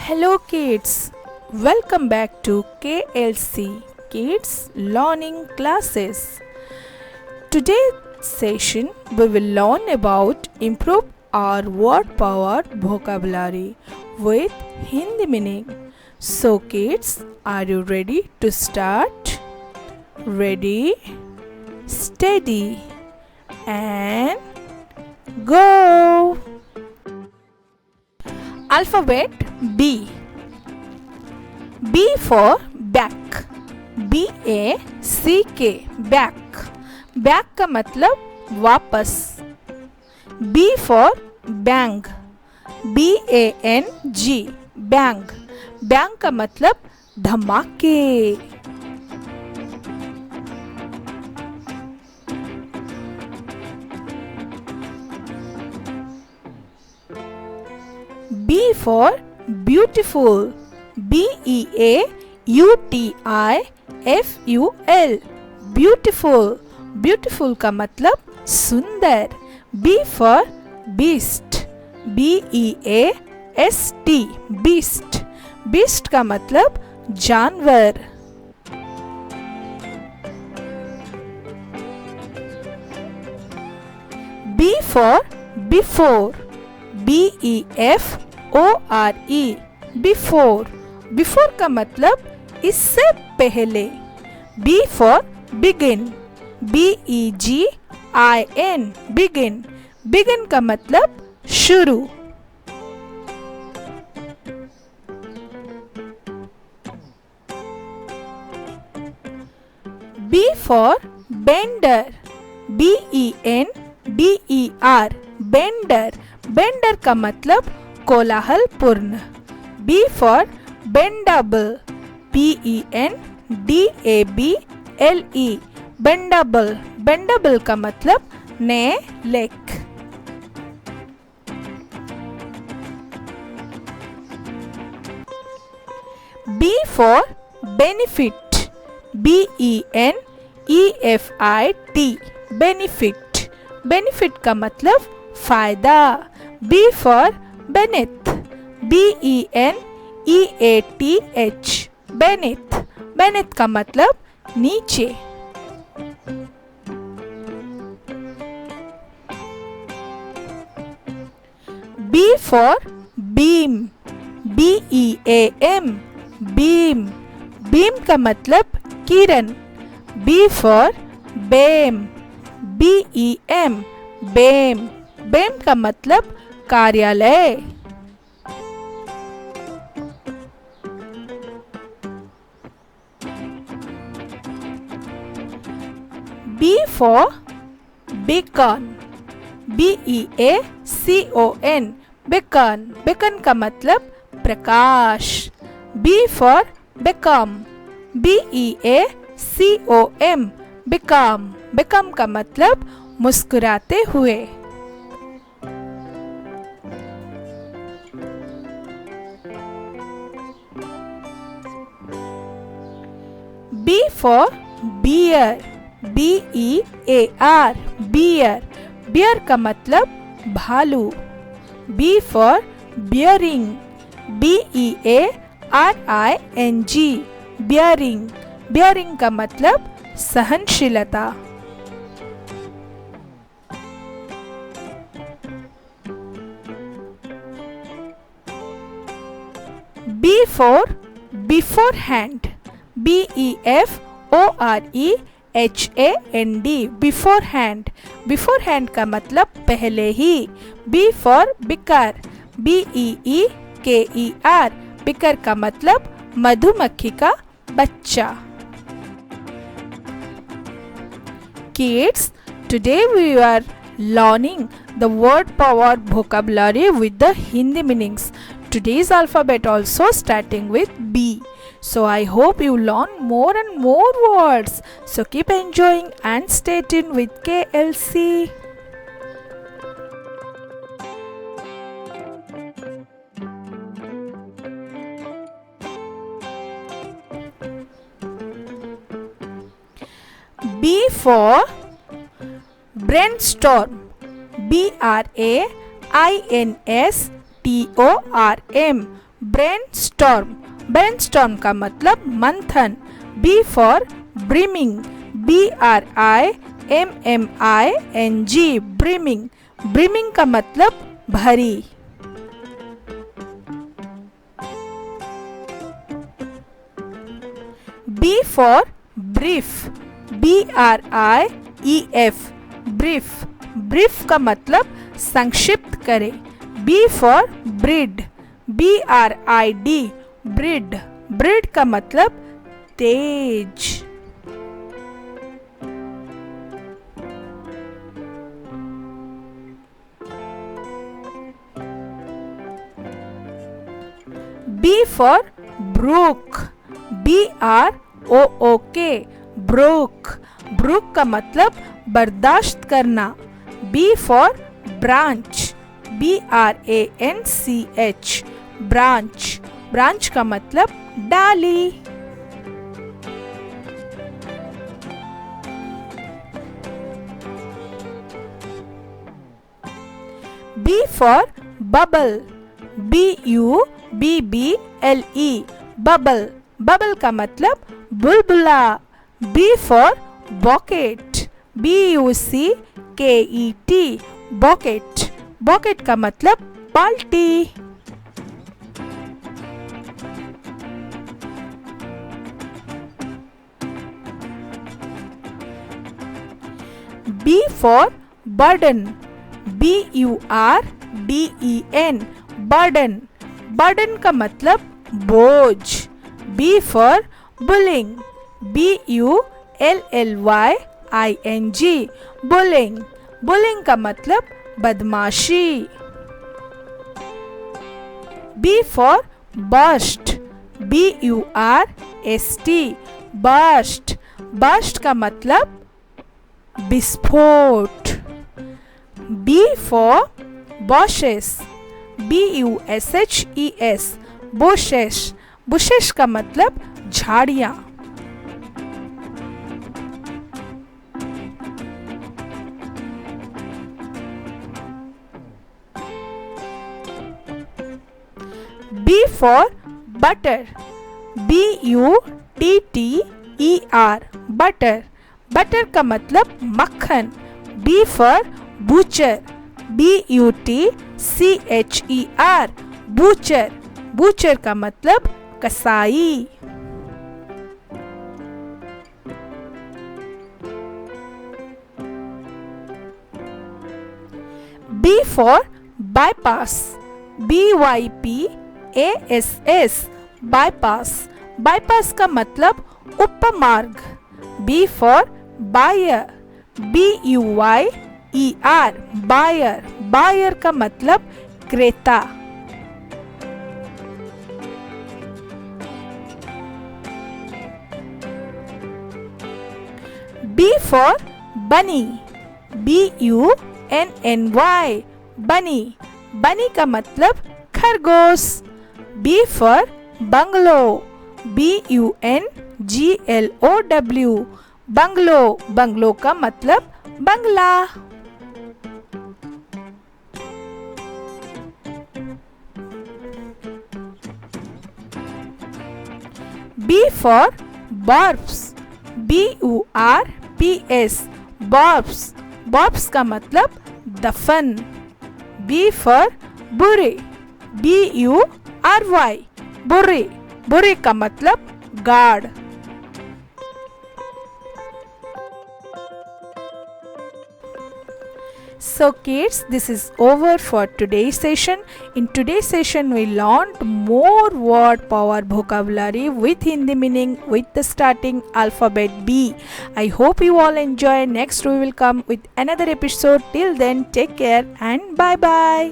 Hello kids, welcome back to KLC Kids Learning Classes. Today's session we will learn about improve our word power vocabulary with Hindi meaning. So kids, are you ready to start? Ready, steady and go! Alphabet B. B for back. BACK back. Back का मतलब वापस. B for bang. BANG bang. bang का मतलब धमाके. B for beautiful. BEAUTIFUL beautiful. beautiful का मतलब सुंदर. B for beast. BEAST beast. beast का मतलब जानवर. B for before. BEFORE before. before का मतलब इससे पहले. B for begin. BEGIN begin. begin का मतलब शुरू. B for bender. BENDER bender. bender का मतलब कोलाहलपूर्ण. B for bendable. BENDABLE bendable. bendable का मतलब नए लेख. B for benefit. BENEFIT benefit. benefit का मतलब फायदा. B for beneath. BENEATH beneath. beneath का मतलब नीचे. B for beam. BEAM beam. beam का मतलब किरण. B for BAM. BEM BAM. BAM का मतलब कार्यालय. B for beacon. BEACON beacon. beacon का मतलब प्रकाश. B for become. BEACOM become. become का मतलब मुस्कुराते हुए. B for bear. BEAR bear. bear का मतलब भालू. B for bearing. BEARING bearing. bearing का मतलब सहनशीलता. B for beforehand. BEFOREHAND beforehand. beforehand का मतलब पहले ही. B for beaker. BEEKER beaker का मतलब मधुमक्खी का बच्चा. Kids, today we are learning the word power vocabulary with the Hindi meanings. Today's alphabet also starting with B. So I hope you learn more and more words. So keep enjoying and stay tuned with KLC. B for brainstorm. BRAINSTORM brainstorm, brainstorm का मतलब मंथन। B for brimming, BRIMMING, brimming, brimming का मतलब भरी। B for brief, BRIEF, brief, brief का मतलब संक्षिप्त करे। B for breed, BRID, breed, breed का मतलब तेज। B for brook, BROOK, brook, brook का मतलब बर्दाश्त करना। B for branch, BRANCH, branch, branch का मतलब डाली। B for bubble, BUBBLE, bubble, bubble का मतलब बुलबुला। B for bucket, BUCKET, bucket, bucket का मतलब बाल्टी। B for burden, BURDEN, burden, burden का मतलब बोझ। B for bullying, BULLYING, bullying, bullying का मतलब बदमाशी। B for burst, BURST, burst, burst का मतलब विस्फोट। B for bushes, BUSHES, bushes, bushes का मतलब झाड़ियाँ। B for butter, BUTTER, butter, butter का मतलब मक्खन। B for butcher, BUTCHER, butcher, butcher का मतलब कसाई। B for bypass, BYPASS, bypass, bypass का मतलब उपमार्ग। B for buyer, BUYER, buyer, buyer का मतलब क्रेता। B for bunny, BUNNY, bunny, bunny का मतलब खरगोश। B for bungalow, BUNGLOW, bungalow, bungalow का मतलब बंगला। B for barbs, BURPS, barbs, barbs का मतलब दफन। B for बुरे, BURY, बुरे, बुरे का मतलब guard. So kids, this is over for today's session. In today's session we learned more word power vocabulary with Hindi meaning with the starting alphabet B. I hope you all enjoy. Next we will come with another episode. Till then, take care and bye bye.